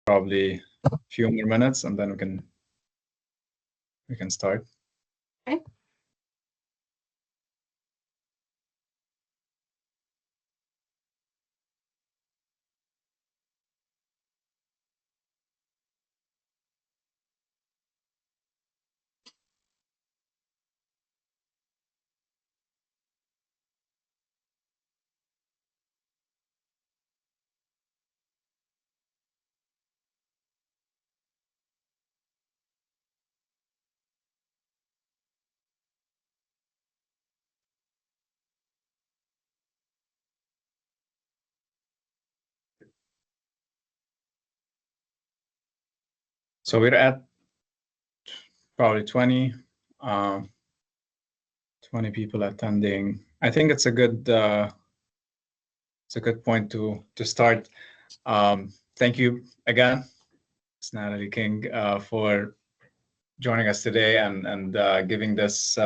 probably a few more minutes, and then we can start. Okay. So we're at probably 20 people attending. I think it's a good point to start. Thank you again, Ms. Natalie King, for joining us today and giving this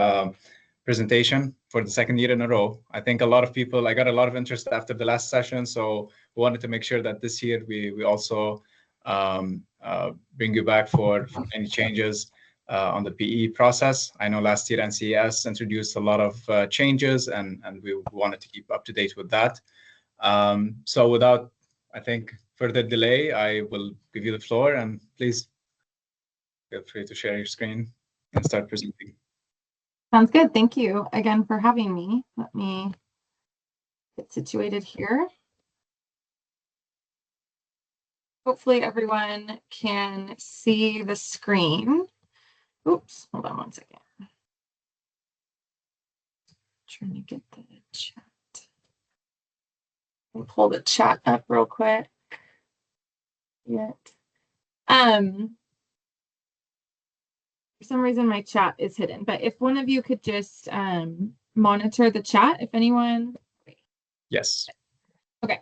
presentation for the second year in a row. I think I got a lot of interest after the last session, so we wanted to make sure that this year we also bring you back for any changes on the PE process. I know last year NCES introduced a lot of changes, and we wanted to keep up to date with that. So without, I think, further delay, I will give you the floor, and please feel free to share your screen and start presenting. Sounds good. Thank you again for having me. Let me get situated here. Hopefully everyone can see the screen. Oops, hold on one second. Trying to get the chat. I'll pull the chat up real quick. For some reason my chat is hidden, but if one of you could just monitor the chat, if anyone. Yes. Okay.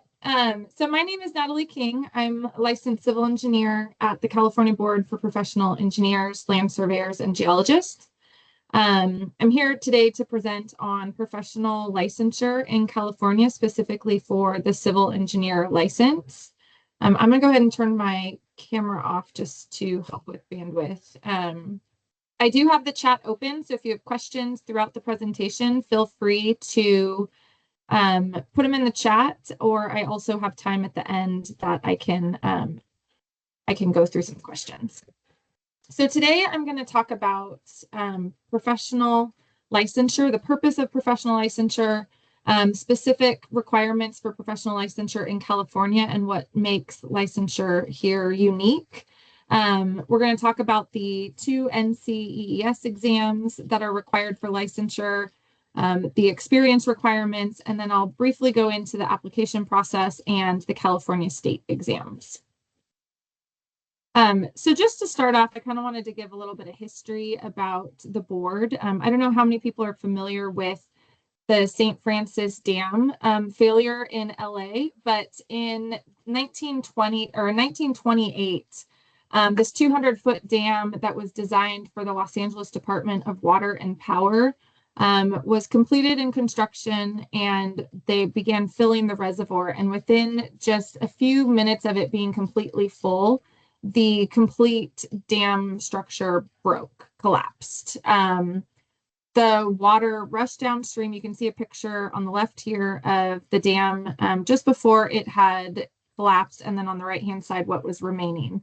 So my name is Natalie King. I'm a licensed civil engineer at the California Board for Professional Engineers, Land Surveyors, and Geologists. I'm here today to present on professional licensure in California, specifically for the civil engineer license. I'm going to go ahead and turn my camera off just to help with bandwidth. I do have the chat open, so if you have questions throughout the presentation, feel free to put them in the chat, or I also have time at the end that I can go through some questions. So today I'm going to talk about professional licensure, the purpose of professional licensure, specific requirements for professional licensure in California, and what makes licensure here unique. We're going to talk about the 2 NCEES exams that are required for licensure, the experience requirements, and then I'll briefly go into the application process and the California state exams. So just to start off, I kind of wanted to give a little bit of history about the board. I don't know how many people are familiar with the St. Francis Dam failure in LA, but in 1928, this 200-foot dam that was designed for the Los Angeles Department of Water and Power was completed in construction, and they began filling the reservoir. And within just a few minutes of it being completely full, the complete dam structure collapsed. The water rushed downstream. You can see a picture on the left here of the dam just before it had collapsed, and then on the right-hand side, what was remaining.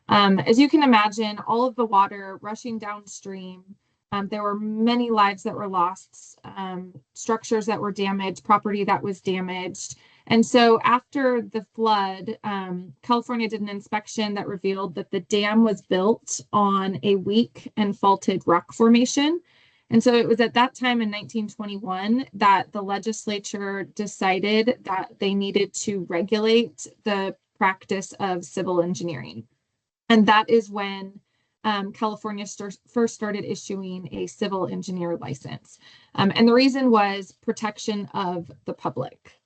As you can imagine, all of the water rushing downstream, there were many lives that were lost, structures that were damaged, property that was damaged. And so after the flood, California did an inspection that revealed that the dam was built on a weak and faulted rock formation. And so it was at that time in 1921 that the legislature decided that they needed to regulate the practice of civil engineering. And that is when California first started issuing a civil engineer license. And the reason was protection of the public.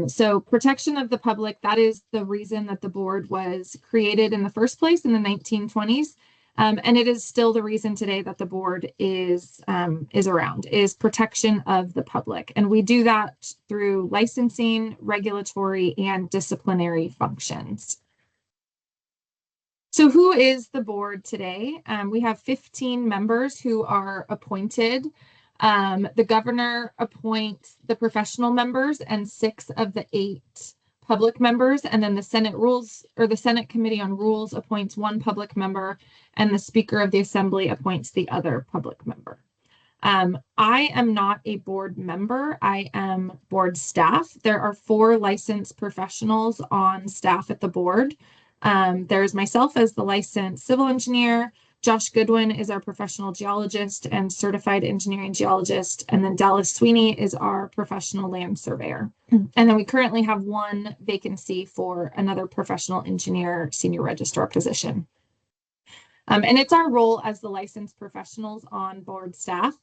So protection of the public, that is the reason that the board was created in the first place in the 1920s. And it is still the reason today that the board is around, is protection of the public. And we do that through licensing, regulatory, and disciplinary functions. So who is the board today? We have 15 members who are appointed. The governor appoints the professional members and 6 of the 8 public members, and then the Senate Committee on Rules appoints 1 public member, and the Speaker of the Assembly appoints the other public member. I am not a board member. I am board staff. There are 4 licensed professionals on staff at the board. There's myself as the licensed civil engineer. Josh Goodwin is our professional geologist and certified engineering geologist. And then Dallas Sweeney is our professional land surveyor. And then we currently have 1 vacancy for another professional engineer senior registrar position. And it's our role as the licensed professionals on board staff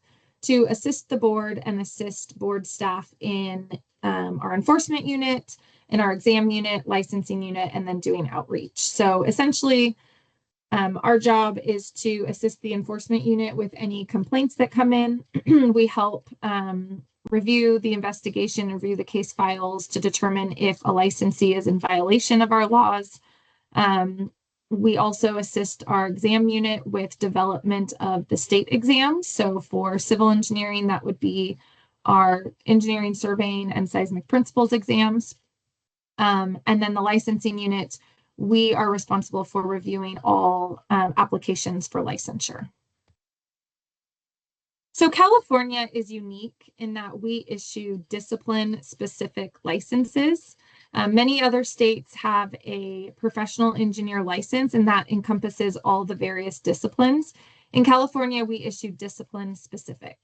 to assist the board and assist board staff in our enforcement unit, in our exam unit, licensing unit, and then doing outreach. So essentially, our job is to assist the enforcement unit with any complaints that come in. We help review the investigation, review the case files to determine if a licensee is in violation of our laws. We also assist our exam unit with development of the state exams. So for civil engineering, that would be our engineering, surveying, and seismic principles exams. And then the licensing unit, we are responsible for reviewing all applications for licensure. So California is unique in that we issue discipline-specific licenses. Many other states have a professional engineer license, and that encompasses all the various disciplines. In California, we issue discipline-specific.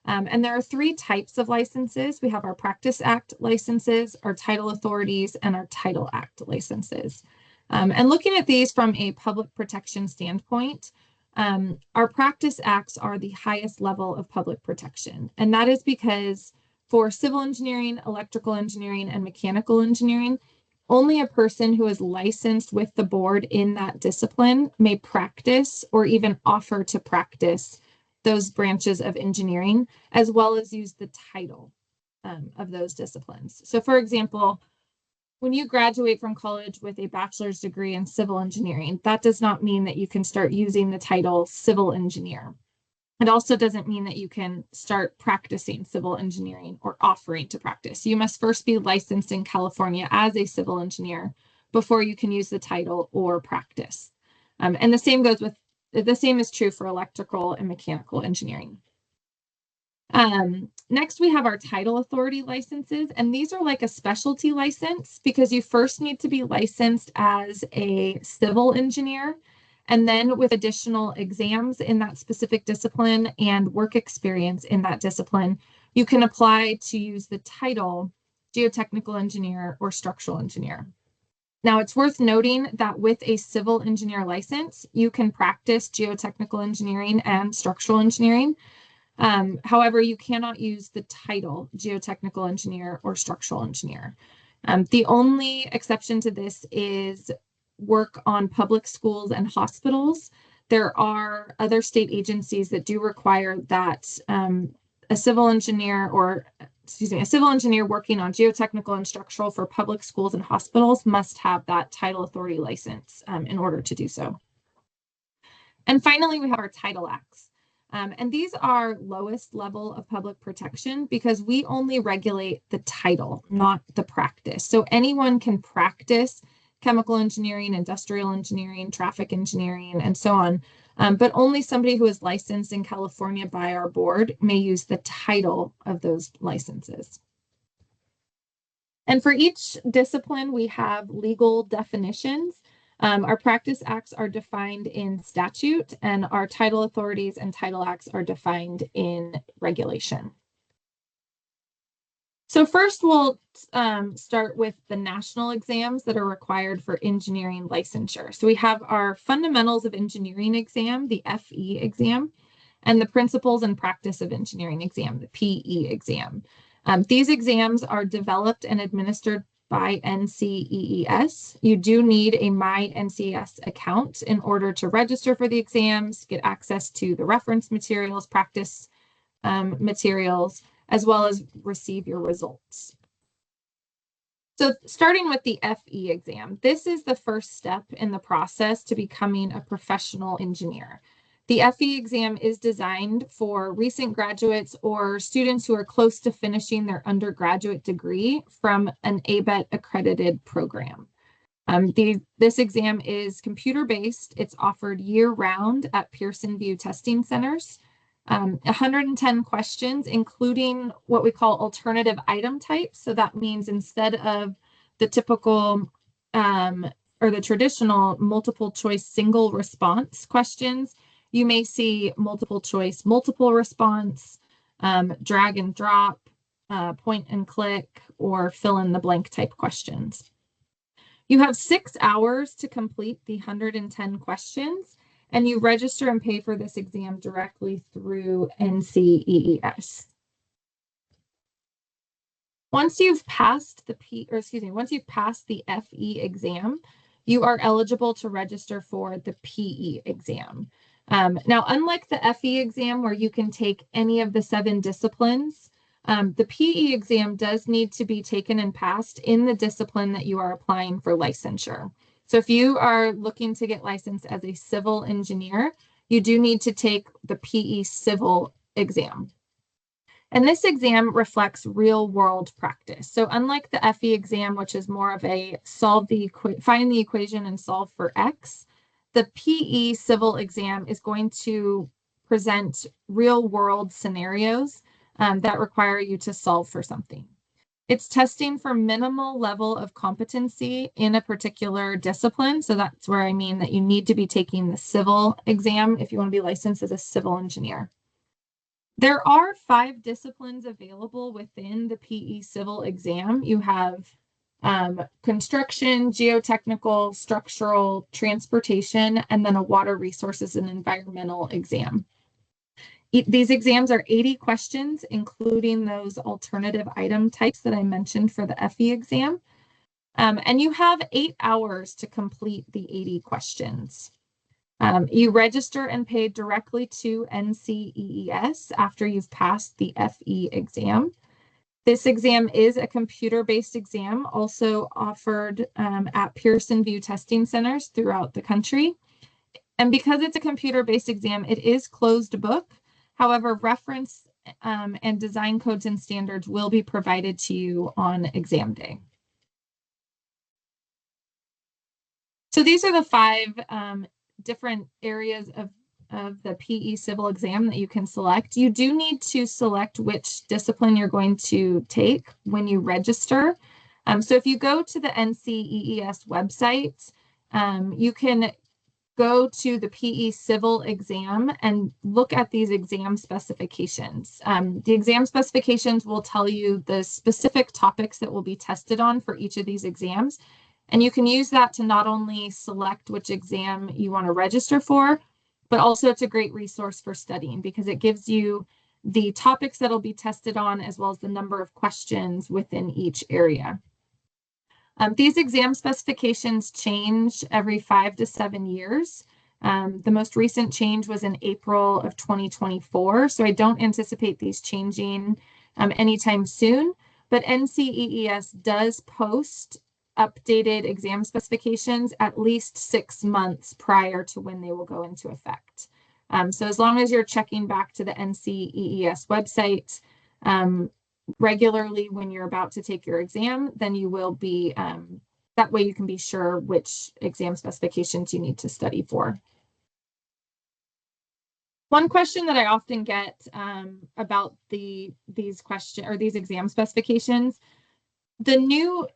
And there are 3 types of licenses. We have our Practice Act licenses, our Title Authorities, and our Title Act licenses. And looking at these from a public protection standpoint, our Practice Acts are the highest level of public protection. And that is because for civil engineering, electrical engineering, and mechanical engineering, only a person who is licensed with the board in that discipline may practice or even offer to practice those branches of engineering, as well as use the title of those disciplines. So for example, when you graduate from college with a bachelor's degree in civil engineering, that does not mean that you can start using the title civil engineer. It also doesn't mean that you can start practicing civil engineering or offering to practice. You must first be licensed in California as a civil engineer before you can use the title or practice. And the same is true for electrical and mechanical engineering. Next, we have our title authority licenses, and these are like a specialty license because you first need to be licensed as a civil engineer, and then with additional exams in that specific discipline and work experience in that discipline, you can apply to use the title geotechnical engineer or structural engineer. Now, it's worth noting that with a civil engineer license, you can practice geotechnical engineering and structural engineering. However, you cannot use the title geotechnical engineer or structural engineer. The only exception to this is work on public schools and hospitals. There are other state agencies that do require that a civil engineer working on geotechnical and structural for public schools and hospitals must have that title authority license in order to do so. And finally, we have our title acts. And these are lowest level of public protection because we only regulate the title, not the practice. So anyone can practice chemical engineering, industrial engineering, traffic engineering, and so on. But only somebody who is licensed in California by our board may use the title of those licenses. And for each discipline, we have legal definitions. Our practice acts are defined in statute, and our title authorities and title acts are defined in regulation. So first, we'll start with the national exams that are required for engineering licensure. So we have our Fundamentals of Engineering exam, the FE exam, and the Principles and Practice of Engineering exam, the PE exam. These exams are developed and administered by NCEES. You do need a My NCEES account in order to register for the exams, get access to the reference materials, practice materials, as well as receive your results. So starting with the FE exam, this is the first step in the process to becoming a professional engineer. The FE exam is designed for recent graduates or students who are close to finishing their undergraduate degree from an ABET accredited program. This exam is computer-based. It's offered year-round at Pearson VUE testing centers. 110 questions, including what we call alternative item types. So that means instead of the typical or the traditional multiple choice single response questions, you may see multiple choice multiple response, drag and drop, point and click, or fill in the blank type questions. You have 6 hours to complete the 110 questions, and you register and pay for this exam directly through NCEES. Once you've passed the FE exam, you are eligible to register for the PE exam. Now, unlike the FE exam where you can take any of the 7 disciplines, the PE exam does need to be taken and passed in the discipline that you are applying for licensure. So if you are looking to get licensed as a civil engineer, you do need to take the PE civil exam. And this exam reflects real world practice. So unlike the FE exam, which is more of a find the equation and solve for X, the PE civil exam is going to present real world scenarios that require you to solve for something. It's testing for minimal level of competency in a particular discipline. So that's where I mean that you need to be taking the civil exam if you want to be licensed as a civil engineer. There are 5 disciplines available within the PE civil exam. You have construction, geotechnical, structural, transportation, and then a water resources and environmental exam. These exams are 80 questions, including those alternative item types that I mentioned for the FE exam. And you have 8 hours to complete the 80 questions. You register and pay directly to NCEES after you've passed the FE exam. This exam is a computer-based exam, also offered at Pearson VUE testing centers throughout the country. And because it's a computer-based exam, it is closed book. However, reference and design codes and standards will be provided to you on exam day. So these are the 5 different areas of the PE civil exam that you can select. You do need to select which discipline you're going to take when you register. So if you go to the NCEES website, you can go to the PE civil exam and look at these exam specifications. The exam specifications will tell you the specific topics that will be tested on for each of these exams. And you can use that to not only select which exam you want to register for, but also it's a great resource for studying because it gives you the topics that will be tested on as well as the number of questions within each area. These exam specifications change every 5 to 7 years. The most recent change was in April of 2024, so I don't anticipate these changing anytime soon, but NCEES does post updated exam specifications at least 6 months prior to when they will go into effect. So as long as you're checking back to the NCEES website regularly when you're about to take your exam, then you will be, that way you can be sure which exam specifications you need to study for. One question that I often get about these exam specifications, the new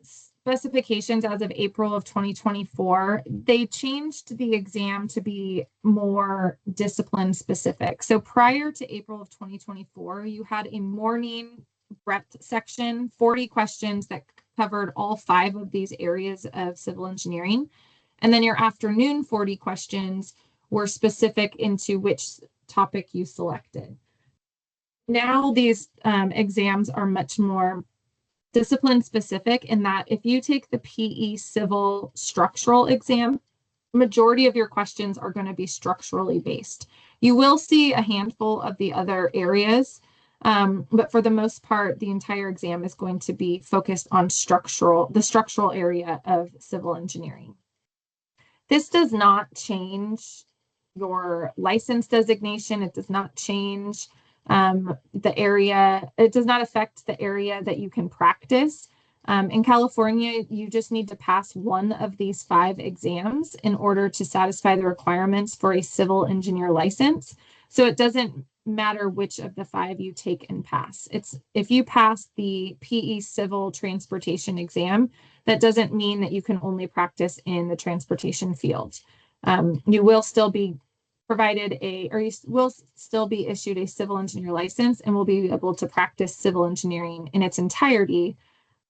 specifications as of April of 2024, they changed the exam to be more discipline specific. So prior to April of 2024, you had a morning breadth section, 40 questions that covered all 5 of these areas of civil engineering. And then your afternoon 40 questions were specific into which topic you selected. Now these exams are much more discipline specific in that if you take the PE civil structural exam, majority of your questions are going to be structurally based. You will see a handful of the other areas But for the most part, the entire exam is going to be focused on the structural area of civil engineering. This does not change your license designation. It does not change the area. It does not affect the area that you can practice. In California, you just need to pass one of these 5 exams in order to satisfy the requirements for a civil engineer license. So it doesn't matter which of the 5 you take and pass. If you pass the PE Civil Transportation exam, that doesn't mean that you can only practice in the transportation field. You will still be provided you will still be issued a civil engineer license and will be able to practice civil engineering in its entirety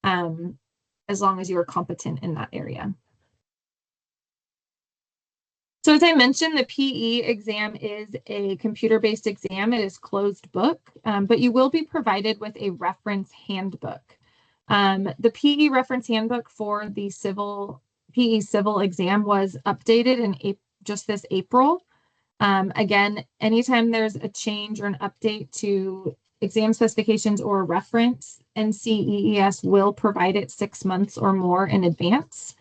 as long as you are competent in that area. So as I mentioned, the PE exam is a computer-based exam. It is closed book, but you will be provided with a reference handbook. The PE reference handbook for the PE civil exam was updated in just this April. Again, anytime there's a change or an update to exam specifications or a reference, NCEES will provide it 6 months or more in advance.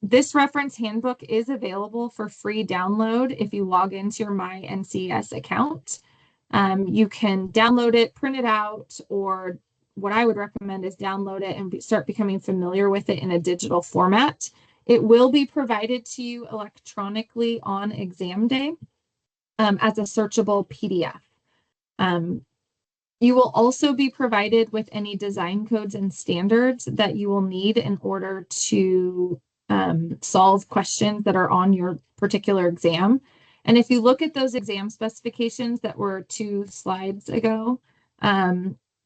This reference handbook is available for free download if you log into your My NCEES account. You can download it, print it out, or what I would recommend is download it and start becoming familiar with it in a digital format. It will be provided to you electronically on exam day as a searchable PDF. You will also be provided with any design codes and standards that you will need in order to solve questions that are on your particular exam. And if you look at those exam specifications that were 2 slides ago,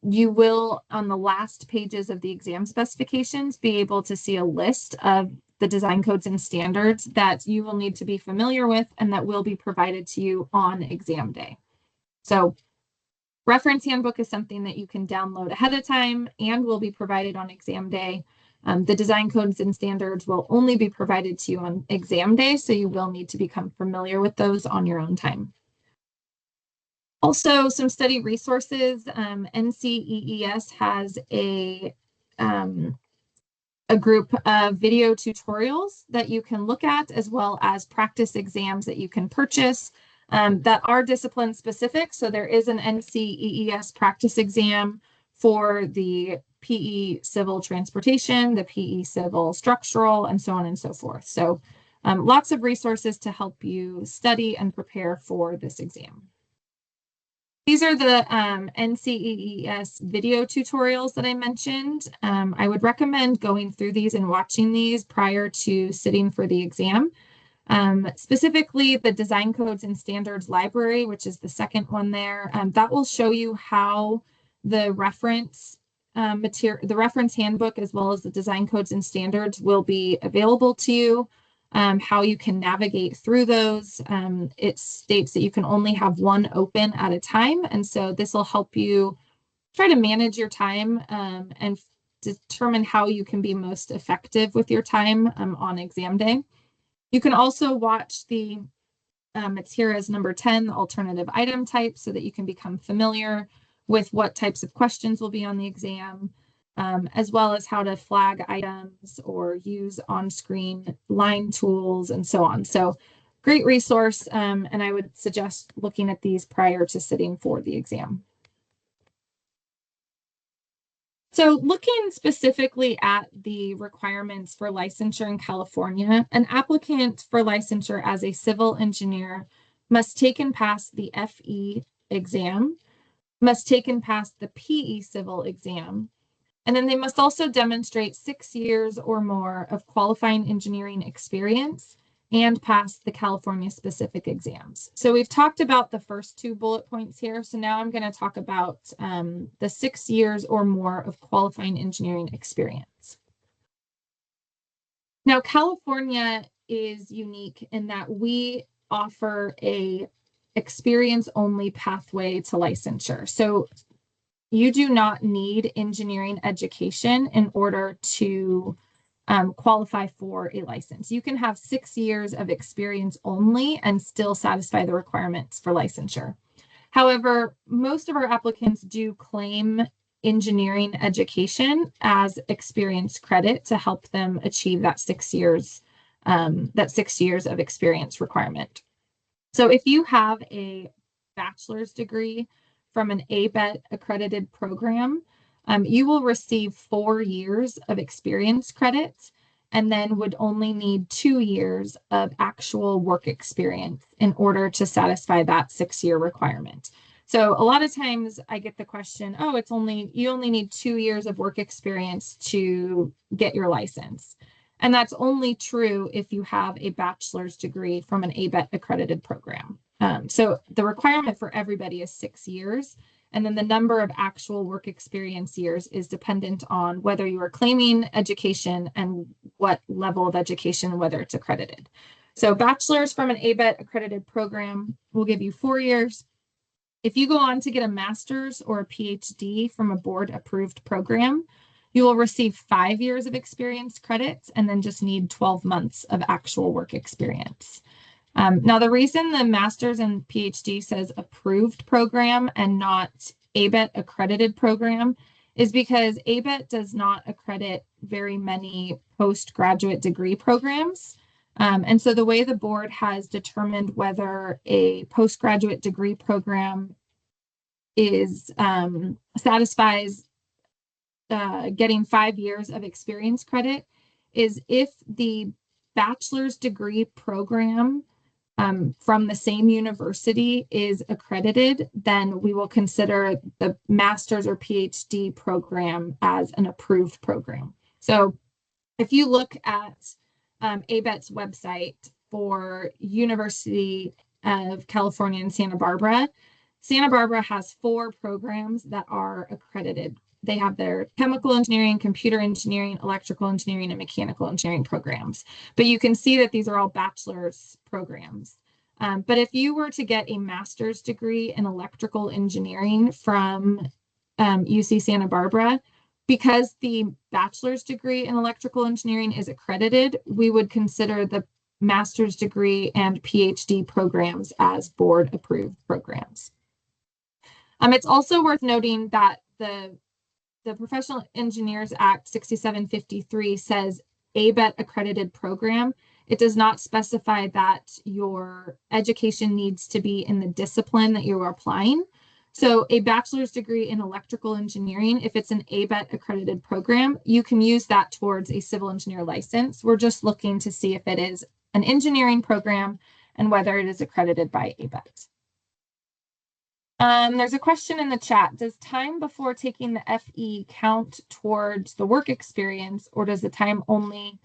you will, on the last pages of the exam specifications, be able to see a list of the design codes and standards that you will need to be familiar with and that will be provided to you on exam day. So reference handbook is something that you can download ahead of time and will be provided on exam day. The design codes and standards will only be provided to you on exam day, so you will need to become familiar with those on your own time. Also, some study resources. NCEES has a group of video tutorials that you can look at, as well as practice exams that you can purchase that are discipline specific. So there is an NCEES practice exam for the PE Civil Transportation, the PE Civil Structural, and so on and so forth. So lots of resources to help you study and prepare for this exam. These are the NCEES video tutorials that I mentioned. I would recommend going through these and watching these prior to sitting for the exam. Specifically, the Design Codes and Standards Library, which is the second one there, that will show you how the reference the reference handbook, as well as the Design Codes and Standards, will be available to you. How you can navigate through those. It states that you can only have one open at a time. And so this will help you try to manage your time and determine how you can be most effective with your time on exam day. You can also watch the, it's here as number 10, the alternative item type, so that you can become familiar with what types of questions will be on the exam. As well as how to flag items or use on-screen line tools and so on. So great resource, and I would suggest looking at these prior to sitting for the exam. So looking specifically at the requirements for licensure in California, an applicant for licensure as a civil engineer must take and pass the FE exam, must take and pass the PE civil exam, and then they must also demonstrate 6 years or more of qualifying engineering experience and pass the California specific exams. So we've talked about the first 2 bullet points here. So now I'm going to talk about the 6 years or more of qualifying engineering experience. Now, California is unique in that we offer a experience-only pathway to licensure. So you do not need engineering education in order to qualify for a license. You can have 6 years of experience only and still satisfy the requirements for licensure. However, most of our applicants do claim engineering education as experience credit to help them achieve that 6 years, of experience requirement. So if you have a bachelor's degree from an ABET accredited program, you will receive 4 years of experience credit and then would only need 2 years of actual work experience in order to satisfy that 6-year requirement. So a lot of times I get the question, oh, you only need 2 years of work experience to get your license. And that's only true if you have a bachelor's degree from an ABET accredited program. So the requirement for everybody is 6 years. And then the number of actual work experience years is dependent on whether you are claiming education and what level of education, whether it's accredited. So bachelor's from an ABET accredited program will give you 4 years. If you go on to get a master's or a PhD from a board approved program, you will receive 5 years of experience credits and then just need 12 months of actual work experience. Now, the reason the master's and PhD says approved program and not ABET accredited program is because ABET does not accredit very many postgraduate degree programs. And so the way the board has determined whether a postgraduate degree program is satisfies getting 5 years of experience credit is if the bachelor's degree program from the same university is accredited, then we will consider the master's or PhD program as an approved program. So if you look at ABET's website for University of California in Santa Barbara has 4 programs that are accredited. They have their chemical engineering, computer engineering, electrical engineering, and mechanical engineering programs. But you can see that these are all bachelor's programs. But if you were to get a master's degree in electrical engineering from UC Santa Barbara, because the bachelor's degree in electrical engineering is accredited, we would consider the master's degree and PhD programs as board approved programs. It's also worth noting that the Professional Engineers Act 6753 says ABET accredited program. It does not specify that your education needs to be in the discipline that you are applying. So a bachelor's degree in electrical engineering, if it's an ABET accredited program, you can use that towards a civil engineer license. We're just looking to see if it is an engineering program and whether it is accredited by ABET. There's a question in the chat. Does time before taking the FE count towards the work experience, or does the time only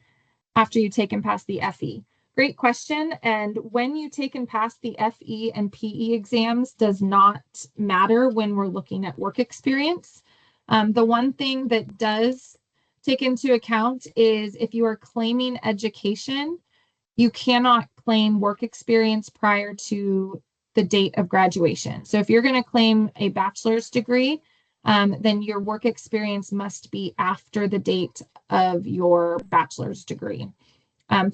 after you take and pass the FE? Great question. And when you take and pass the FE and PE exams does not matter when we're looking at work experience. The one thing that does take into account is if you are claiming education, you cannot claim work experience prior to the date of graduation. So if you're going to claim a bachelor's degree, then your work experience must be after the date of your bachelor's degree.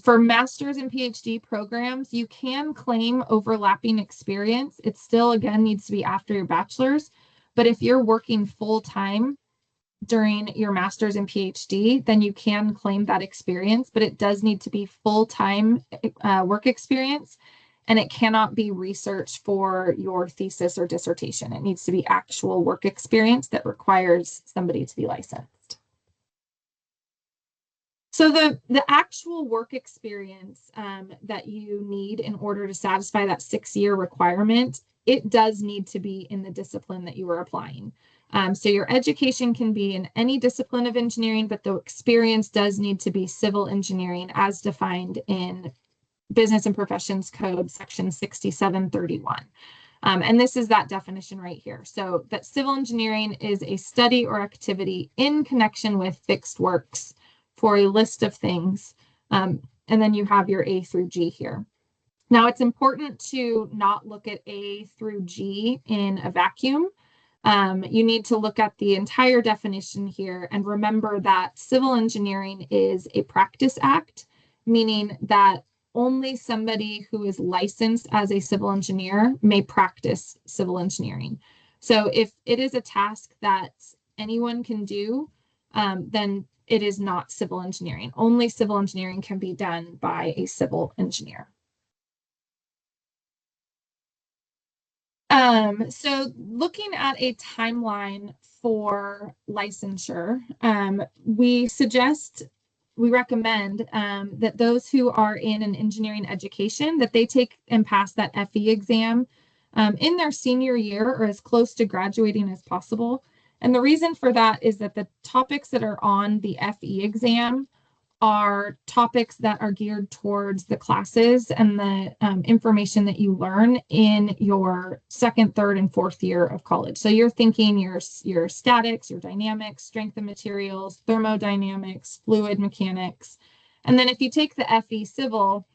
For master's and PhD programs, you can claim overlapping experience. It still, again, needs to be after your bachelor's. But if you're working full-time during your master's and PhD, then you can claim that experience, but it does need to be full-time work experience, and it cannot be research for your thesis or dissertation. It needs to be actual work experience that requires somebody to be licensed. So the actual work experience that you need in order to satisfy that 6-year requirement, it does need to be in the discipline that you are applying. So your education can be in any discipline of engineering, but the experience does need to be civil engineering as defined in Business and Professions Code section 6731. And this is that definition right here. So that civil engineering is a study or activity in connection with fixed works for a list of things. And then you have your A through G here. Now it's important to not look at A through G in a vacuum. You need to look at the entire definition here and remember that civil engineering is a practice act, meaning that only somebody who is licensed as a civil engineer may practice civil engineering. So if it is a task that anyone can do, then it is not civil engineering. Only civil engineering can be done by a civil engineer. So looking at a timeline for licensure, we recommend that those who are in an engineering education, that they take and pass that FE exam in their senior year or as close to graduating as possible. And the reason for that is that the topics that are on the FE exam are topics that are geared towards the classes and the information that you learn in your second, third, and fourth year of college. So you're thinking your statics, your dynamics, strength of materials, thermodynamics, fluid mechanics. And then if you take the FE Civil,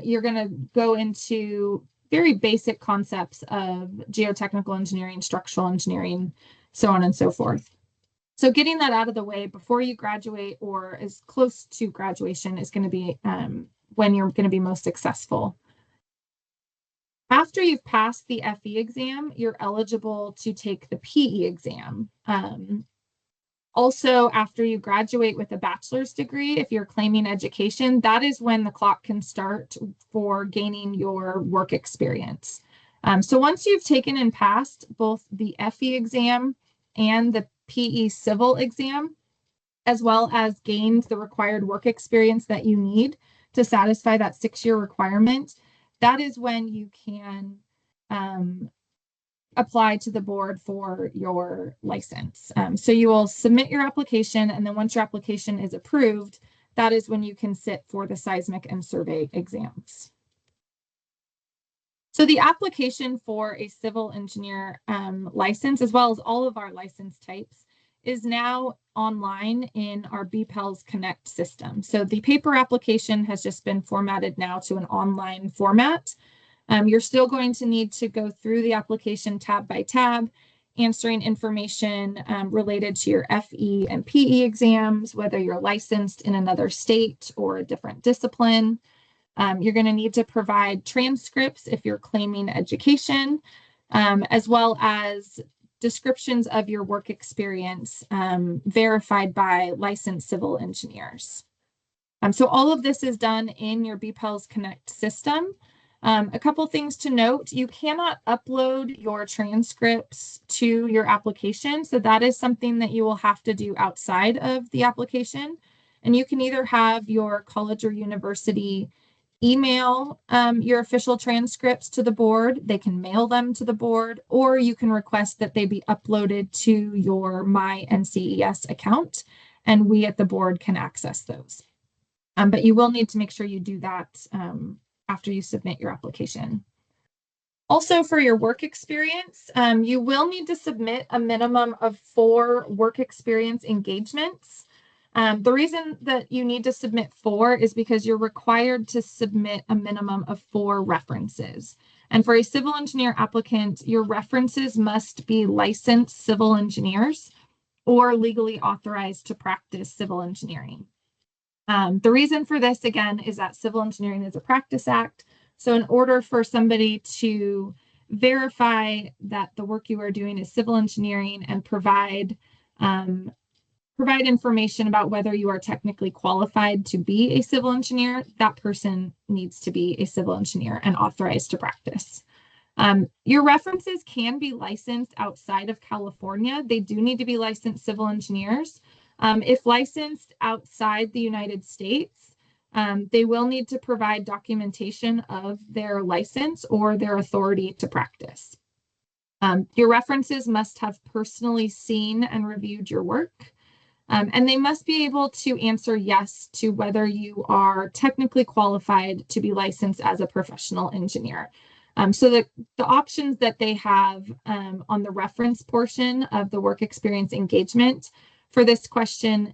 you're going to go into very basic concepts of geotechnical engineering, structural engineering, so on and so forth. So getting that out of the way before you graduate or as close to graduation is going to be when you're going to be most successful. After you've passed the FE exam, you're eligible to take the PE exam. Also, after you graduate with a bachelor's degree, if you're claiming education, that is when the clock can start for gaining your work experience. So once you've taken and passed both the FE exam and the PE civil exam, as well as gained the required work experience that you need to satisfy that 6-year requirement, that is when you can apply to the board for your license. So you will submit your application, and then once your application is approved, that is when you can sit for the seismic and survey exams. So the application for a civil engineer license, as well as all of our license types, is now online in our BPELS Connect system. So the paper application has just been formatted now to an online format. You're still going to need to go through the application tab by tab, answering information related to your FE and PE exams, whether you're licensed in another state or a different discipline. You're going to need to provide transcripts if you're claiming education, as well as descriptions of your work experience verified by licensed civil engineers. So all of this is done in your BPELS Connect system. A couple things to note: you cannot upload your transcripts to your application. So that is something that you will have to do outside of the application. And you can either have your college or university email your official transcripts to the board, they can mail them to the board, or you can request that they be uploaded to your My NCES account, and we at the board can access those. But you will need to make sure you do that after you submit your application. Also, for your work experience, you will need to submit a minimum of 4 work experience engagements. The reason that you need to submit 4 is because you're required to submit a minimum of 4 references. And for a civil engineer applicant, your references must be licensed civil engineers or legally authorized to practice civil engineering. The reason for this, again, is that civil engineering is a practice act. So in order for somebody to verify that the work you are doing is civil engineering and provide information about whether you are technically qualified to be a civil engineer, that person needs to be a civil engineer and authorized to practice. Your references can be licensed outside of California. They do need to be licensed civil engineers. If licensed outside the United States, they will need to provide documentation of their license or their authority to practice. Your references must have personally seen and reviewed your work. And they must be able to answer yes to whether you are technically qualified to be licensed as a professional engineer. So the options that they have on the reference portion of the work experience engagement for this question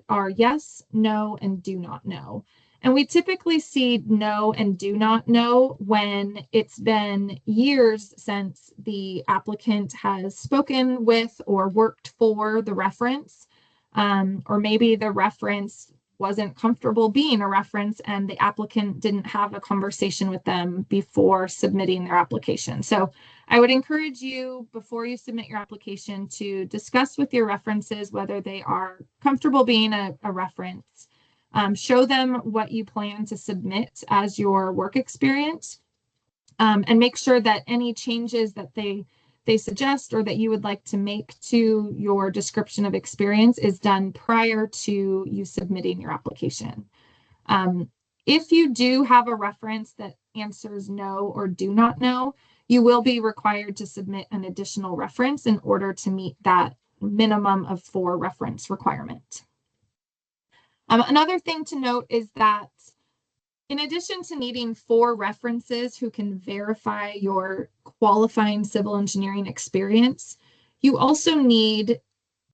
are yes, no, and do not know. And we typically see no and do not know when it's been years since the applicant has spoken with or worked for the reference. Or maybe the reference wasn't comfortable being a reference and the applicant didn't have a conversation with them before submitting their application. So I would encourage you, before you submit your application, to discuss with your references whether they are comfortable being a reference. Show them what you plan to submit as your work experience, and make sure that any changes that they suggest or that you would like to make to your description of experience is done prior to you submitting your application. If you do have a reference that answers no or do not know, you will be required to submit an additional reference in order to meet that minimum of 4 reference requirement. Another thing to note is that in addition to needing 4 references who can verify your qualifying civil engineering experience, you also need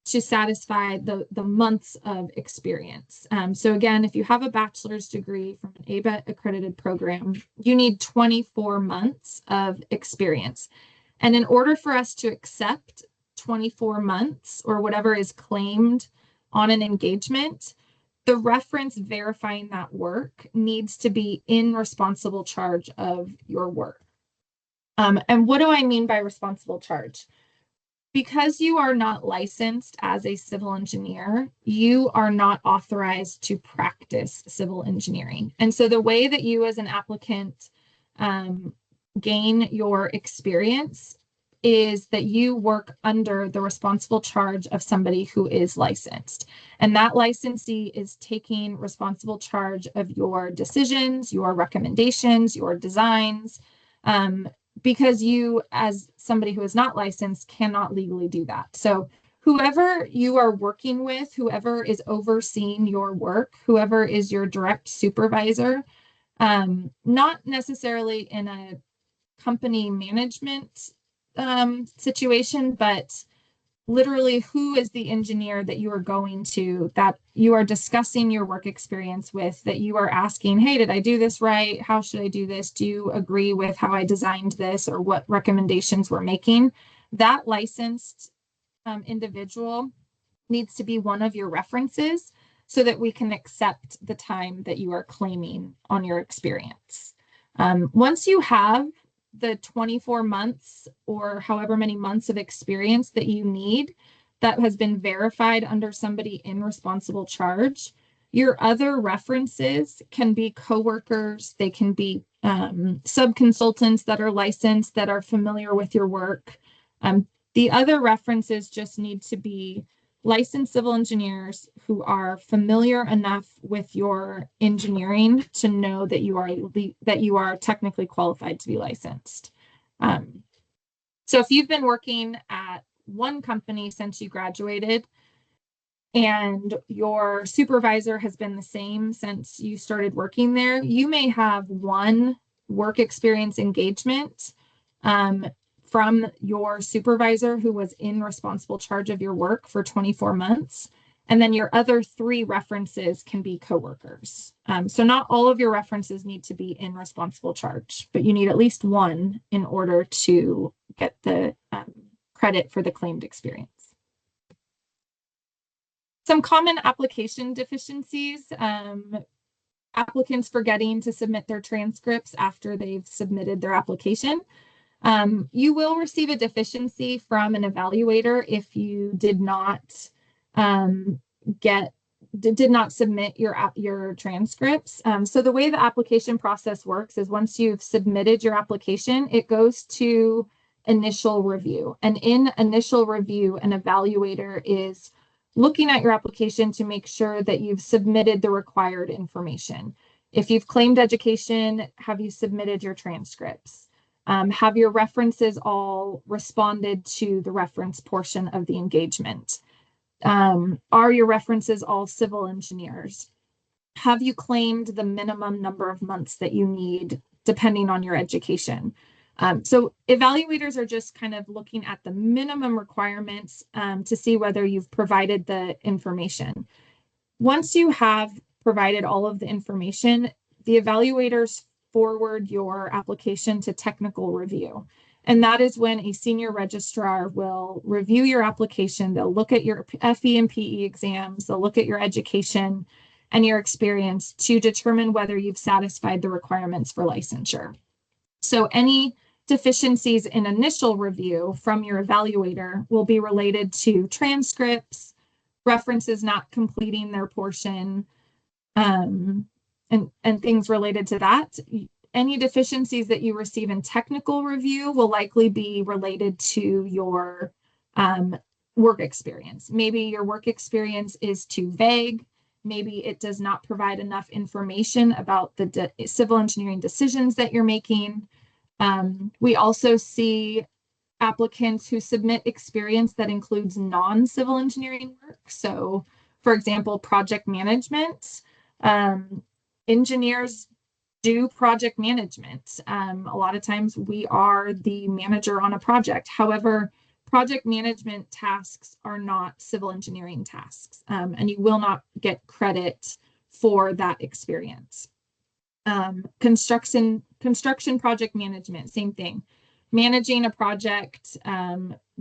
to satisfy the months of experience. So again, if you have a bachelor's degree from an ABET accredited program, you need 24 months of experience. And in order for us to accept 24 months or whatever is claimed on an engagement, the reference verifying that work needs to be in responsible charge of your work. And what do I mean by responsible charge? Because you are not licensed as a civil engineer, you are not authorized to practice civil engineering. And so the way that you as an applicant gain your experience is that you work under the responsible charge of somebody who is licensed. And that licensee is taking responsible charge of your decisions, your recommendations, your designs, because you, as somebody who is not licensed, cannot legally do that. So whoever you are working with, whoever is overseeing your work, whoever is your direct supervisor, not necessarily in a company management situation, but literally who is the engineer that you are going to, that you are discussing your work experience with, that you are asking, hey, did I do this right? How should I do this? Do you agree with how I designed this or what recommendations we're making? That licensed individual needs to be one of your references so that we can accept the time that you are claiming on your experience. Once you have the 24 months or however many months of experience that you need that has been verified under somebody in responsible charge, your other references can be coworkers, they can be sub-consultants that are licensed, that are familiar with your work. The other references just need to be licensed civil engineers who are familiar enough with your engineering to know that you are technically qualified to be licensed. So if you've been working at one company since you graduated and your supervisor has been the same since you started working there, you may have one work experience engagement from your supervisor who was in responsible charge of your work for 24 months. And then your other 3 references can be coworkers. So not all of your references need to be in responsible charge, but you need at least one in order to get the credit for the claimed experience. Some common application deficiencies, applicants forgetting to submit their transcripts after they've submitted their application. You will receive a deficiency from an evaluator if you did not submit your transcripts. So the way the application process works is once you've submitted your application, it goes to initial review. And in initial review, an evaluator is looking at your application to make sure that you've submitted the required information. If you've claimed education, have you submitted your transcripts? Have your references all responded to the reference portion of the engagement? Are your references all civil engineers? Have you claimed the minimum number of months that you need depending on your education? So evaluators are just kind of looking at the minimum requirements to see whether you've provided the information. Once you have provided all of the information, the evaluators forward your application to technical review. And that is when a senior registrar will review your application. They'll look at your FE and PE exams. They'll look at your education. and your experience to determine whether you've satisfied the requirements for licensure. So any deficiencies in initial review from your evaluator will be related to transcripts, references not completing their portion, and things related to that. Any deficiencies that you receive in technical review will likely be related to your work experience. Maybe your work experience is too vague. Maybe it does not provide enough information about the civil engineering decisions that you're making. We also see applicants who submit experience that includes non-civil engineering work. So, for example, project management. Engineers do project management. A lot of times we are the manager on a project. However, project management tasks are not civil engineering tasks, and you will not get credit for that experience. Construction project management, same thing. Managing a project,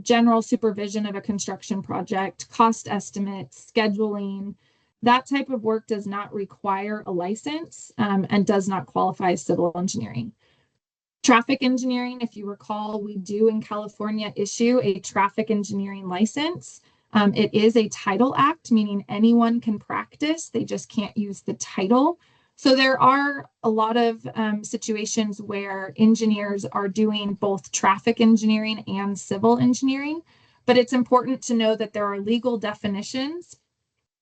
general supervision of a construction project, cost estimates, scheduling, that type of work does not require a license and does not qualify as civil engineering. Traffic engineering, if you recall, we do in California issue a traffic engineering license. It is a title act, meaning anyone can practice, they just can't use the title. So there are a lot of situations where engineers are doing both traffic engineering and civil engineering, but it's important to know that there are legal definitions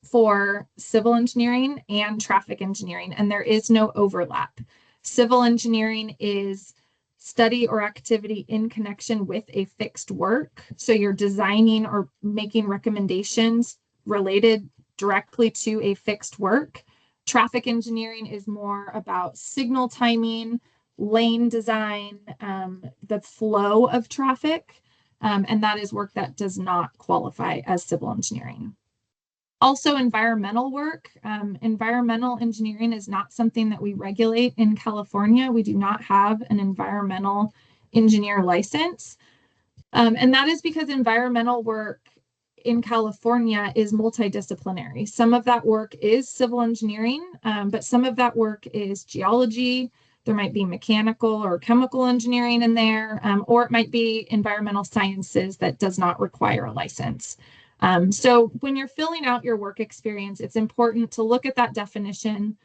for civil engineering and traffic engineering, and there is no overlap. Civil engineering is study or activity in connection with a fixed work. So you're designing or making recommendations related directly to a fixed work. Traffic engineering is more about signal timing, lane design, the flow of traffic, and that is work that does not qualify as civil engineering. Also, environmental work. Environmental engineering is not something that we regulate in California. We do not have an environmental engineer license. And that is because environmental work in California is multidisciplinary. Some of that work is civil engineering, but some of that work is geology. There might be mechanical or chemical engineering in there, or it might be environmental sciences that does not require a license. So when you're filling out your work experience, it's important to look at that definition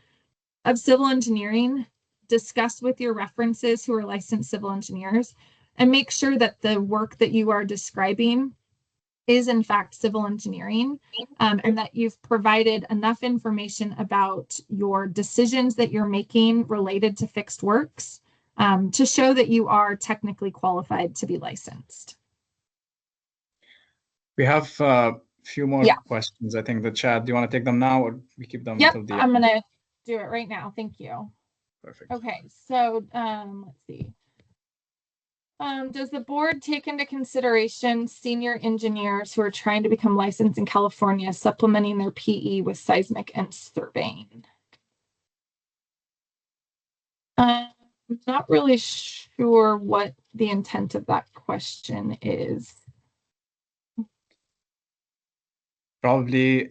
of civil engineering, discuss with your references who are licensed civil engineers, and make sure that the work that you are describing is in fact civil engineering, and that you've provided enough information about your decisions that you're making related to fixed works to show that you are technically qualified to be licensed. We have a few more questions. I think the chat, do you want to take them now or we keep them until the end? I'm going to do it right now. Thank you. Perfect. Okay, so let's see. Does the board take into consideration senior engineers who are trying to become licensed in California, supplementing their PE with seismic and surveying? I'm not really sure what the intent of that question is. Probably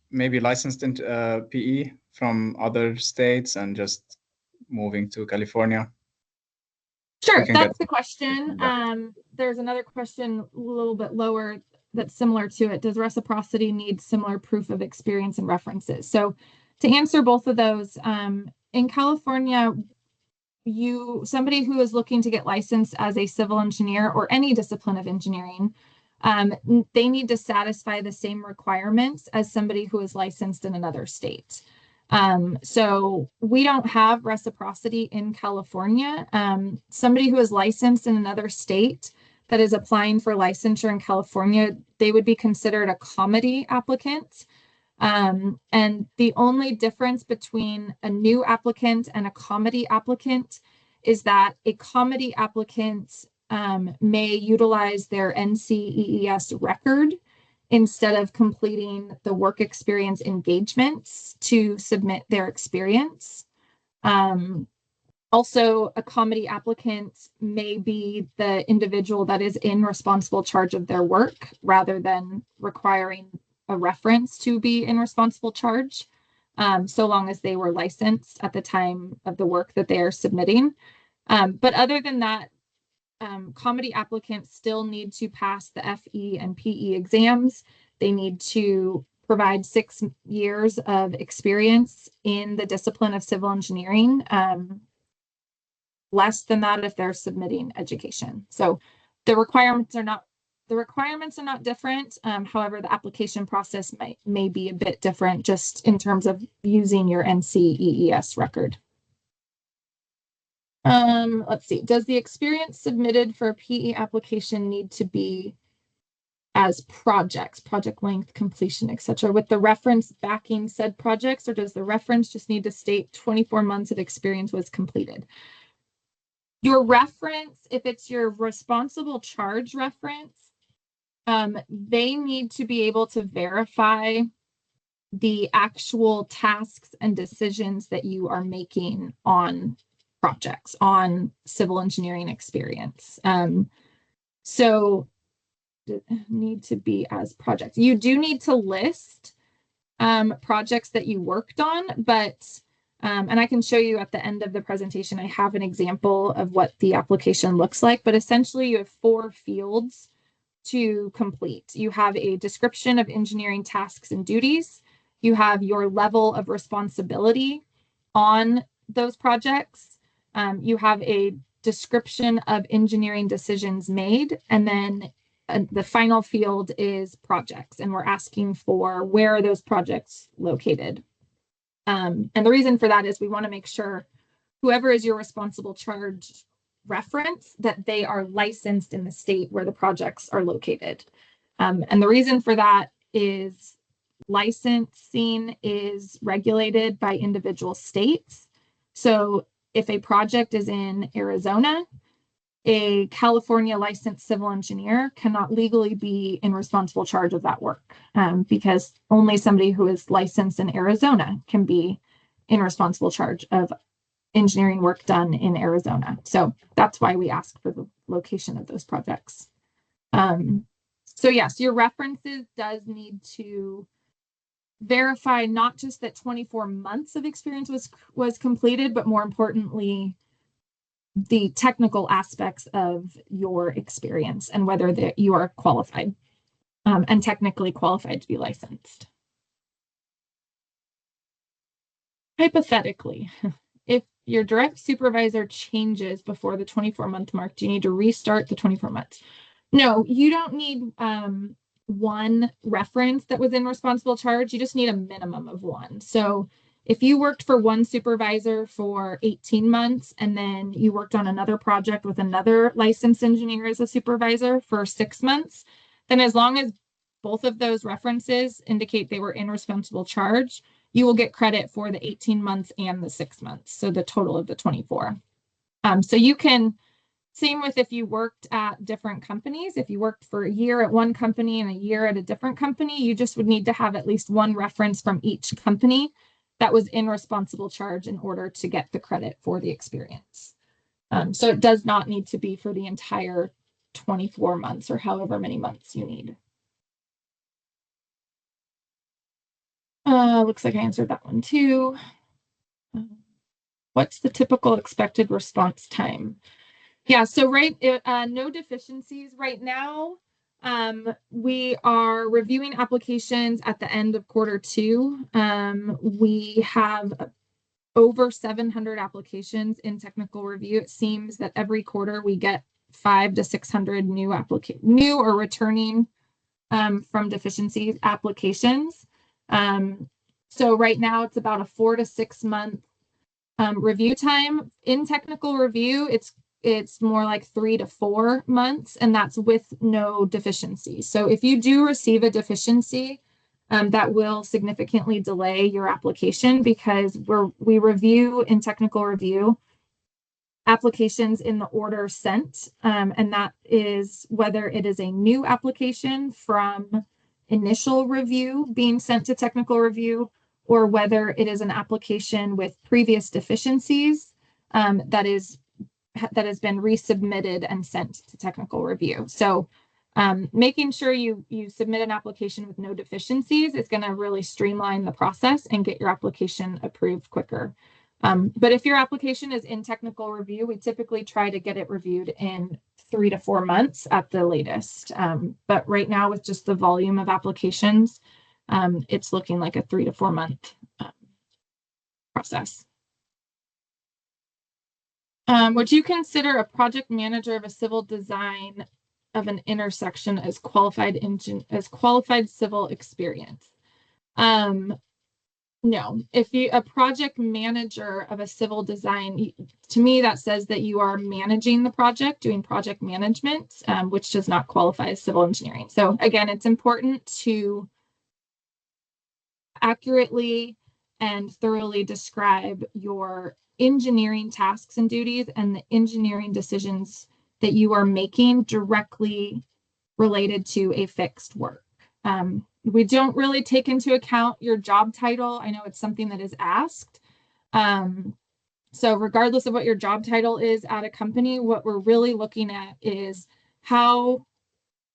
maybe licensed in PE from other states and just moving to California. Sure, that's the question. There's another question a little bit lower that's similar to it. Does reciprocity need similar proof of experience and references? So to answer both of those, in California, somebody who is looking to get licensed as a civil engineer or any discipline of engineering, they need to satisfy the same requirements as somebody who is licensed in another state. So we don't have reciprocity in California. Somebody who is licensed in another state that is applying for licensure in California, they would be considered a comedy applicant. And the only difference between a new applicant and a comedy applicant is that a comedy applicant may utilize their NCEES record instead of completing the work experience engagements to submit their experience. Also, a comedy applicant may be the individual that is in responsible charge of their work rather than requiring a reference to be in responsible charge, so long as they were licensed at the time of the work that they are submitting. But other than that, comedy applicants still need to pass the FE and PE exams. They need to provide 6 years of experience in the discipline of civil engineering. Less than that if they're submitting education. So the requirements are not different. However, the application process may be a bit different just in terms of using your NCEES record. Let's see. Does the experience submitted for a PE application need to be as projects, project length, completion, etc., with the reference backing said projects, or does the reference just need to state 24 months of experience was completed? Your reference, if it's your responsible charge reference, they need to be able to verify the actual tasks and decisions that you are making on projects, on civil engineering experience. So need to be as projects. You do need to list projects that you worked on, but and I can show you at the end of the presentation, I have an example of what the application looks like, but essentially you have 4 fields to complete. You have a description of engineering tasks and duties. You have your level of responsibility on those projects. You have a description of engineering decisions made, and then the final field is projects, and we're asking for where are those projects located. And the reason for that is we want to make sure whoever is your responsible charge reference that they are licensed in the state where the projects are located. And the reason for that is licensing is regulated by individual states. So if a project is in Arizona, a California licensed civil engineer cannot legally be in responsible charge of that work, because only somebody who is licensed in Arizona can be in responsible charge of engineering work done in Arizona. So that's why we ask for the location of those projects. So yes, your references does need to verify not just that 24 months of experience was completed, but more importantly, the technical aspects of your experience and whether that you are qualified and technically qualified to be licensed. Hypothetically, if your direct supervisor changes before the 24-month mark, do you need to restart the 24 months? No, you don't need one reference that was in responsible charge. You just need a minimum of one. So if you worked for one supervisor for 18 months and then you worked on another project with another licensed engineer as a supervisor for 6 months, then as long as both of those references indicate they were in responsible charge, you will get credit for the 18 months and the 6 months, so the total of the 24. So you can, same with if you worked at different companies, if you worked for a year at one company and a year at a different company, you just would need to have at least one reference from each company that was in responsible charge in order to get the credit for the experience. So it does not need to be for the entire 24 months or however many months you need. Looks like I answered that one too. What's the typical expected response time? Yeah, so no deficiencies right now. We are reviewing applications at the end of Q2. We have over 700 applications in technical review. It seems that every quarter we get 500 to 600 new or returning from deficiencies applications. So right now it's about a 4 to 6 month review time. In technical review, it's more like 3 to 4 months, and that's with no deficiencies. So if you do receive a deficiency, that will significantly delay your application, because we review in technical review applications in the order sent, and that is whether it is a new application from initial review being sent to technical review, or whether it is an application with previous deficiencies that has been resubmitted and sent to technical review. So Making sure you submit an application with no deficiencies is going to really streamline the process and get your application approved quicker. But if your application is in technical review, we typically try to get it reviewed in 3 to 4 months at the latest. But right now, with just the volume of applications, it's looking like a 3 to 4 month process. Would you consider a project manager of a civil design of an intersection as qualified civil experience? No. If you a project manager of a civil design, to me that says that you are managing the project, doing project management, which does not qualify as civil engineering. So again, it's important to accurately and thoroughly describe your engineering tasks and duties and the engineering decisions that you are making directly related to a fixed work. We don't really take into account your job title. I know it's something that is asked. So regardless of what your job title is at a company, what we're really looking at is how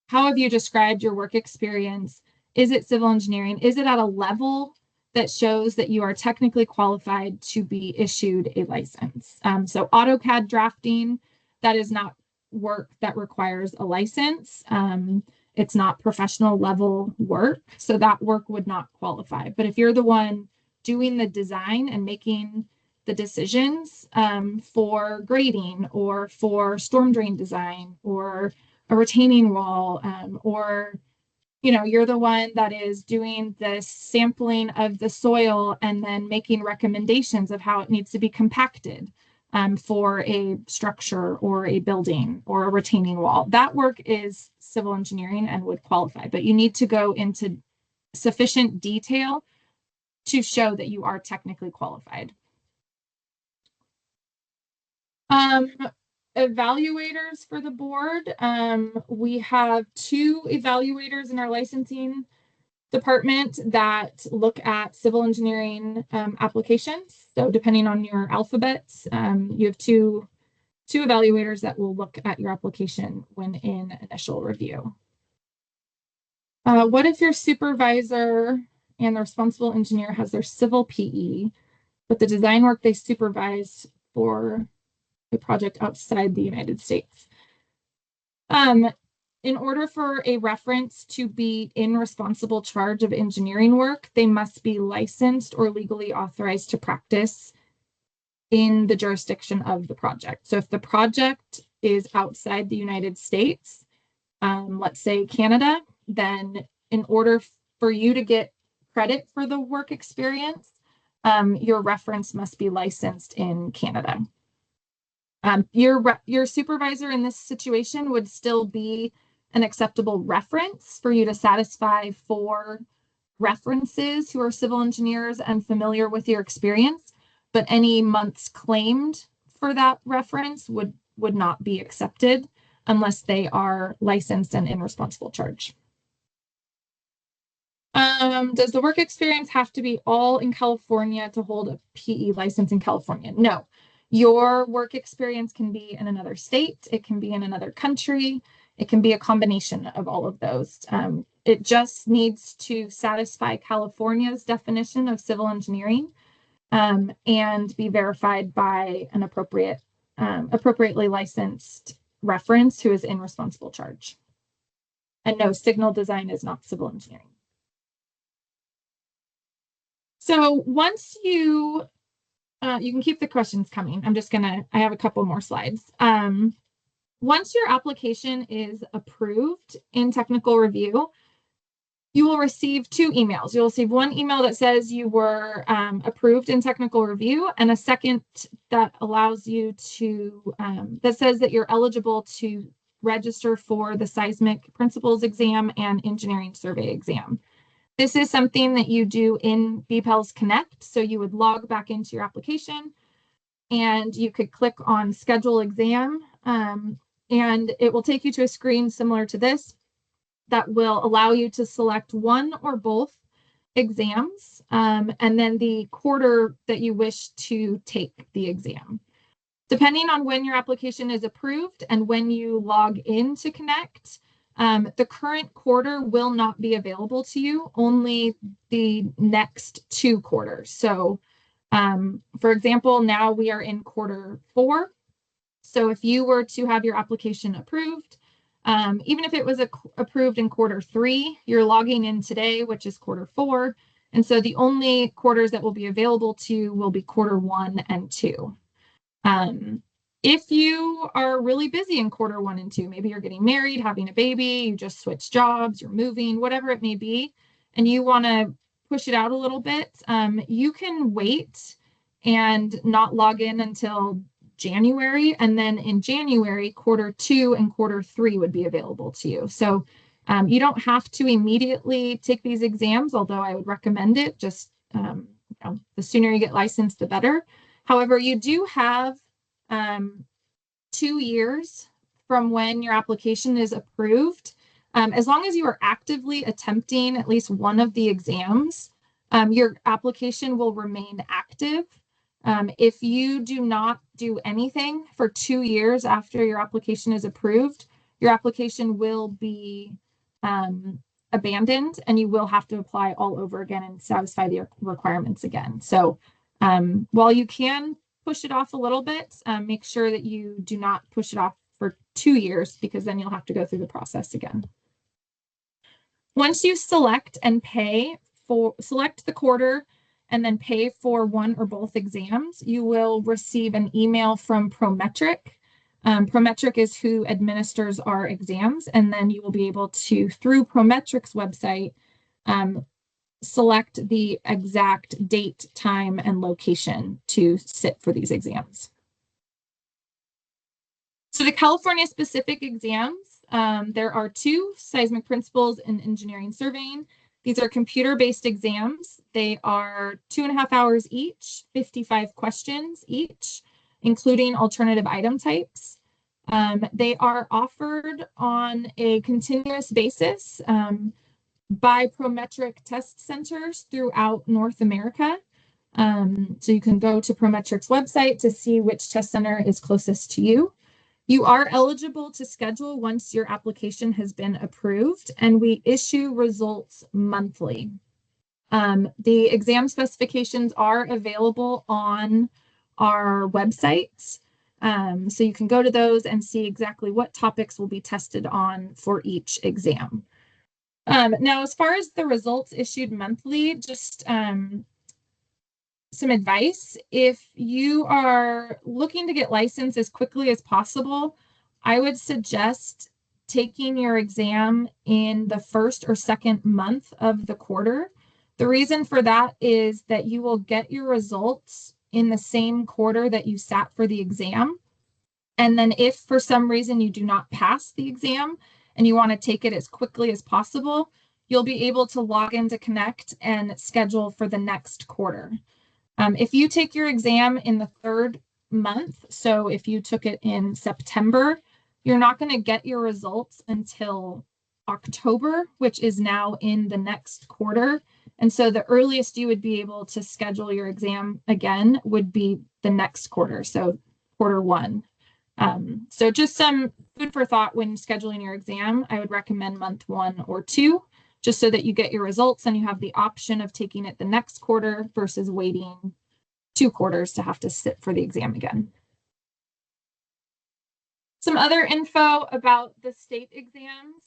have you described your work experience? Is it civil engineering? Is it at a level that shows that you are technically qualified to be issued a license? So AutoCAD drafting, that is not work that requires a license. It's not professional level work, so that work would not qualify. But if you're the one doing the design and making the decisions for grading or for storm drain design or a retaining wall, or you're the one that is doing the sampling of the soil and then making recommendations of how it needs to be compacted for a structure or a building or a retaining wall. That work is civil engineering and would qualify, but you need to go into sufficient detail to show that you are technically qualified. Evaluators for the board. We have 2 evaluators in our licensing department that look at civil engineering applications. So depending on your alphabets, you have two evaluators that will look at your application when in initial review. What if your supervisor and the responsible engineer has their civil PE, but the design work they supervise for a project outside the United States? In order for a reference to be in responsible charge of engineering work, they must be licensed or legally authorized to practice in the jurisdiction of the project. So if the project is outside the United States, let's say Canada, then in order for you to get credit for the work experience, your reference must be licensed in Canada. Your supervisor in this situation would still be an acceptable reference for you to satisfy for references who are civil engineers and familiar with your experience, but any months claimed for that reference would not be accepted unless they are licensed and in responsible charge. Does the work experience have to be all in California to hold a PE license in California? No. Your work experience can be in another state, it can be in another country, it can be a combination of all of those. It just needs to satisfy California's definition of civil engineering and be verified by an appropriately licensed reference who is in responsible charge. And no, signal design is not civil engineering. So once you can keep the questions coming. I have a couple more slides. Once your application is approved in technical review, you will receive 2 emails. You'll receive one email that says you were approved in technical review, and a second that allows you to, that says that you're eligible to register for the seismic principles exam and engineering survey exam. This is something that you do in BPELS Connect. So you would log back into your application and you could click on schedule exam and it will take you to a screen similar to this that will allow you to select one or both exams and then the quarter that you wish to take the exam. Depending on when your application is approved and when you log in to Connect, The current quarter will not be available to you, only the next 2 quarters. So, for example, now we are in quarter 4. So if you were to have your application approved, even if it was approved in quarter 3, you're logging in today, which is quarter 4. And so the only quarters that will be available to you will be quarter 1 and 2. If you are really busy in quarter 1 and 2, maybe you're getting married, having a baby, you just switched jobs, you're moving, whatever it may be, and you want to push it out a little bit, you can wait and not log in until January, and then in January, quarter 2 and quarter 3 would be available to you. So you don't have to immediately take these exams, although I would recommend it. Just the sooner you get licensed, the better. However, you do have 2 years from when your application is approved. As long as you are actively attempting at least one of the exams, your application will remain active. If you do not do anything for 2 years after your application is approved, your application will be abandoned, and you will have to apply all over again and satisfy the requirements again. So while you can push it off a little bit, make sure that you do not push it off for 2 years, because then you'll have to go through the process again. Once you select and pay for, select the quarter and then pay for one or both exams, you will receive an email from Prometric. Prometric is who administers our exams, and then you will be able to, through Prometric's website, select the exact date, time, and location to sit for these exams. So the California specific exams, there are 2: seismic principles and engineering surveying. These are computer-based exams. They are 2.5 hours each, 55 questions each, including alternative item types. They are offered on a continuous basis by Prometric test centers throughout North America. So you can go to Prometric's website to see which test center is closest to you. You are eligible to schedule once your application has been approved, and we issue results monthly. The exam specifications are available on our website. So you can go to those and see exactly what topics will be tested on for each exam. Now, as far as the results issued monthly, just some advice. If you are looking to get licensed as quickly as possible, I would suggest taking your exam in the first or second month of the quarter. The reason for that is that you will get your results in the same quarter that you sat for the exam. And then if for some reason you do not pass the exam and you want to take it as quickly as possible, you'll be able to log into Connect and schedule for the next quarter. If you take your exam in the 3rd month, so if you took it in September, you're not going to get your results until October, which is now in the next quarter. And so the earliest you would be able to schedule your exam again would be the next quarter, so quarter 1. So just some food for thought when scheduling your exam. I would recommend month 1 or 2, just so that you get your results and you have the option of taking it the next quarter versus waiting 2 quarters to have to sit for the exam again. Some other info about the state exams.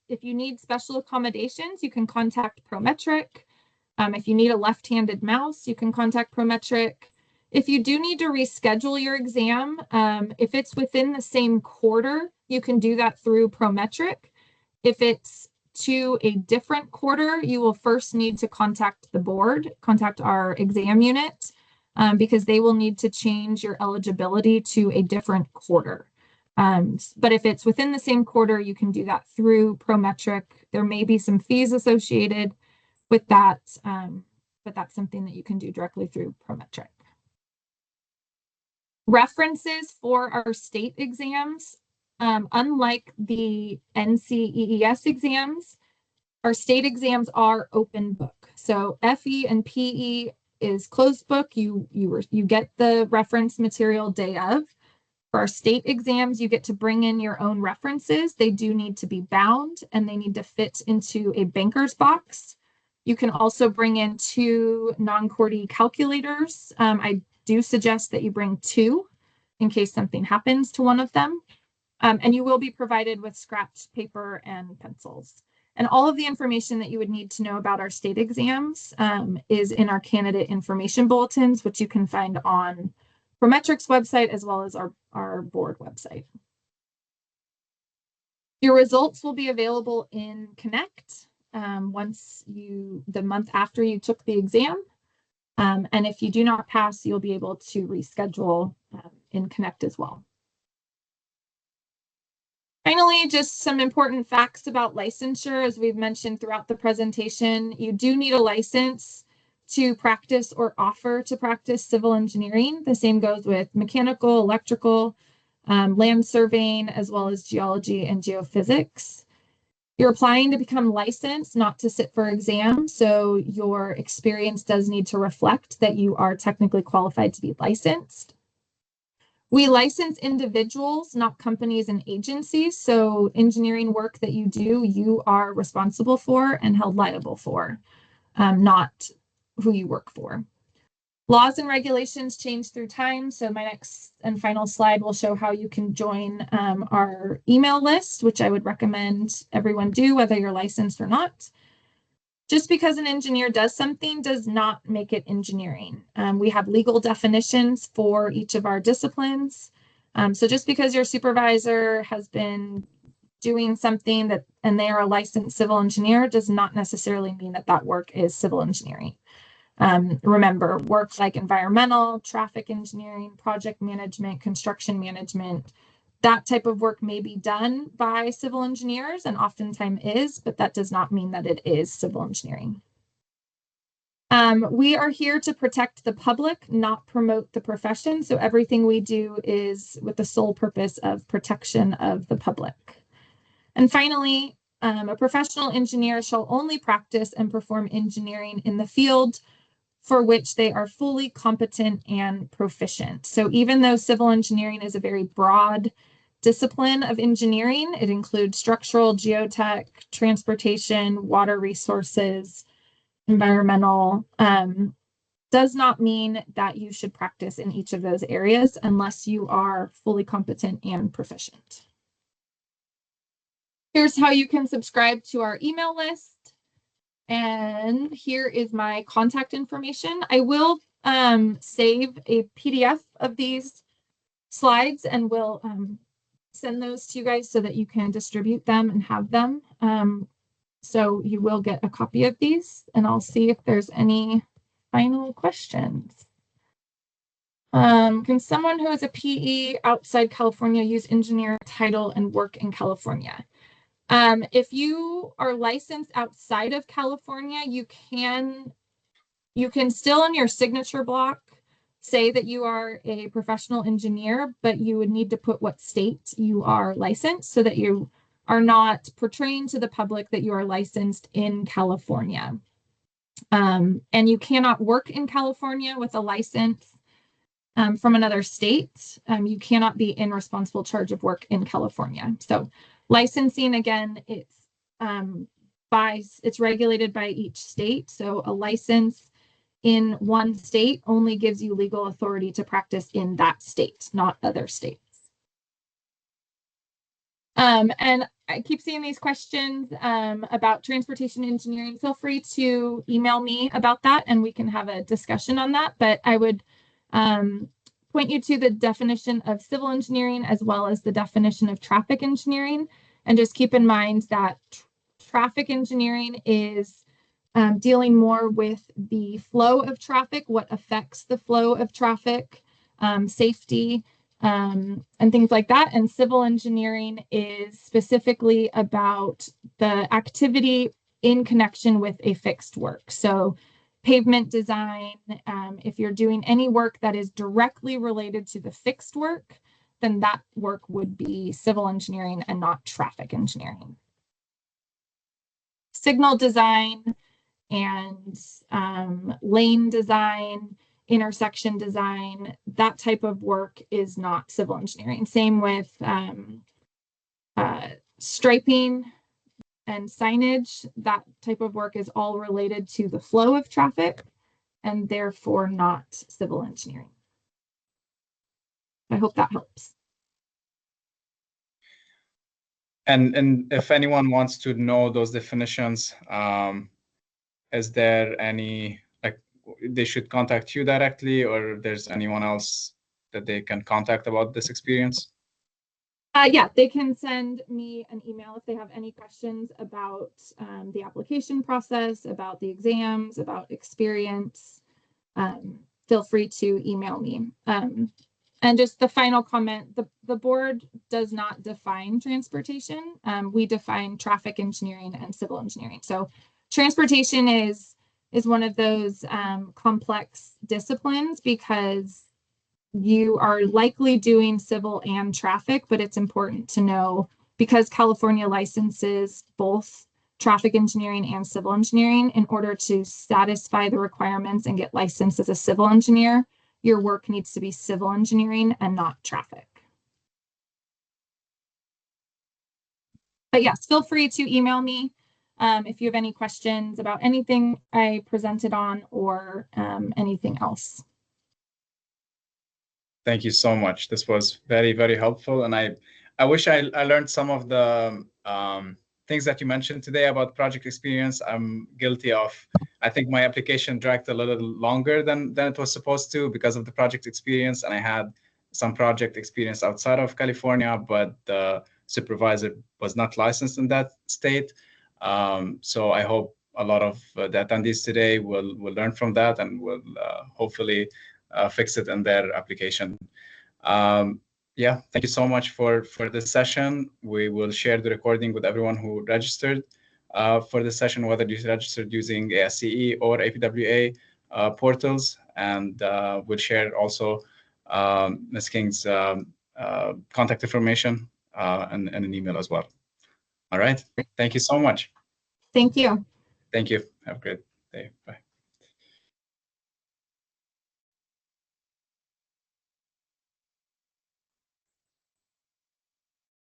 If you need special accommodations, you can contact Prometric. If you need a left-handed mouse, you can contact Prometric. If you do need to reschedule your exam, if it's within the same quarter, you can do that through Prometric. If it's to a different quarter, you will first need to contact the board, contact our exam unit, because they will need to change your eligibility to a different quarter. But if it's within the same quarter, you can do that through Prometric. There may be some fees associated with that, but that's something that you can do directly through Prometric. References for our state exams. Unlike the NCEES exams, our state exams are open book. So FE and PE is closed book. You get the reference material day of. For our state exams, you get to bring in your own references. They do need to be bound and they need to fit into a banker's box. You can also bring in 2 non-QWERTY calculators. I do suggest that you bring 2 in case something happens to one of them. And you will be provided with scratched paper and pencils. And all of the information that you would need to know about our state exams is in our candidate information bulletins, which you can find on Prometric's website as well as our board website. Your results will be available in Connect once the month after you took the exam. And if you do not pass, you'll be able to reschedule in Connect as well. Finally, just some important facts about licensure. As we've mentioned throughout the presentation, you do need a license to practice or offer to practice civil engineering. The same goes with mechanical, electrical, land surveying, as well as geology and geophysics. You're applying to become licensed, not to sit for exams, so your experience does need to reflect that you are technically qualified to be licensed. We license individuals, not companies and agencies, so engineering work that you do, you are responsible for and held liable for, not who you work for. Laws and regulations change through time, so my next and final slide will show how you can join our email list, which I would recommend everyone do, whether you're licensed or not. Just because an engineer does something does not make it engineering. We have legal definitions for each of our disciplines. So just because your supervisor has been doing something and they are a licensed civil engineer does not necessarily mean that that work is civil engineering. Remember, work like environmental, traffic engineering, project management, construction management, that type of work may be done by civil engineers and oftentimes is, but that does not mean that it is civil engineering. We are here to protect the public, not promote the profession. So everything we do is with the sole purpose of protection of the public. And finally, a professional engineer shall only practice and perform engineering in the field for which they are fully competent and proficient. So even though civil engineering is a very broad discipline of engineering, it includes structural, geotech, transportation, water resources, environmental, does not mean that you should practice in each of those areas unless you are fully competent and proficient. Here's how you can subscribe to our email list. And here is my contact information. I will save a PDF of these slides and will send those to you guys so that you can distribute them and have them. So you will get a copy of these, and I'll see if there's any final questions. Can someone who is a PE outside California use engineer title and work in California? If you are licensed outside of California, you can still in your signature block say that you are a professional engineer, but you would need to put what state you are licensed so that you are not portraying to the public that you are licensed in California. And you cannot work in California with a license from another state. You cannot be in responsible charge of work in California. So licensing, again, it's regulated by each state. So a license in one state only gives you legal authority to practice in that state, not other states. And I keep seeing these questions about transportation engineering. Feel free to email me about that and we can have a discussion on that. But I would point you to the definition of civil engineering as well as the definition of traffic engineering. And just keep in mind that traffic engineering is dealing more with the flow of traffic, what affects the flow of traffic, safety, and things like that. And civil engineering is specifically about the activity in connection with a fixed work. So pavement design, if you're doing any work that is directly related to the fixed work, then that work would be civil engineering and not traffic engineering. Signal design and lane design intersection design, that type of work is not civil engineering. Same with striping and signage. That type of work is all related to the flow of traffic and therefore not civil engineering. I hope that helps. And if anyone wants to know those definitions, is there any, like, they should contact you directly, or there's anyone else that they can contact about this experience? Yeah, they can send me an email if they have any questions about the application process, about the exams, about experience. Feel free to email me. And just the final comment, the board does not define transportation. We define traffic engineering and civil engineering. So transportation is one of those complex disciplines because you are likely doing civil and traffic, but it's important to know because California licenses both traffic engineering and civil engineering. In order to satisfy the requirements and get licensed as a civil engineer, your work needs to be civil engineering and not traffic. But yes, feel free to email me if you have any questions about anything I presented on or anything else. Thank you so much. This was very, very helpful. And I wish I learned some of the things that you mentioned today about project experience. I'm guilty of, I think my application dragged a little longer than it was supposed to because of the project experience. And I had some project experience outside of California, but the supervisor was not licensed in that state. So I hope a lot of the attendees today will learn from that and will hopefully fix it in their application. Yeah, thank you so much for this session. We will share the recording with everyone who registered for this session, whether you registered using ASCE or APWA portals, and we'll share also Ms. King's contact information and an email as well. All right, thank you so much. Thank you. Thank you. Have a great day. Bye.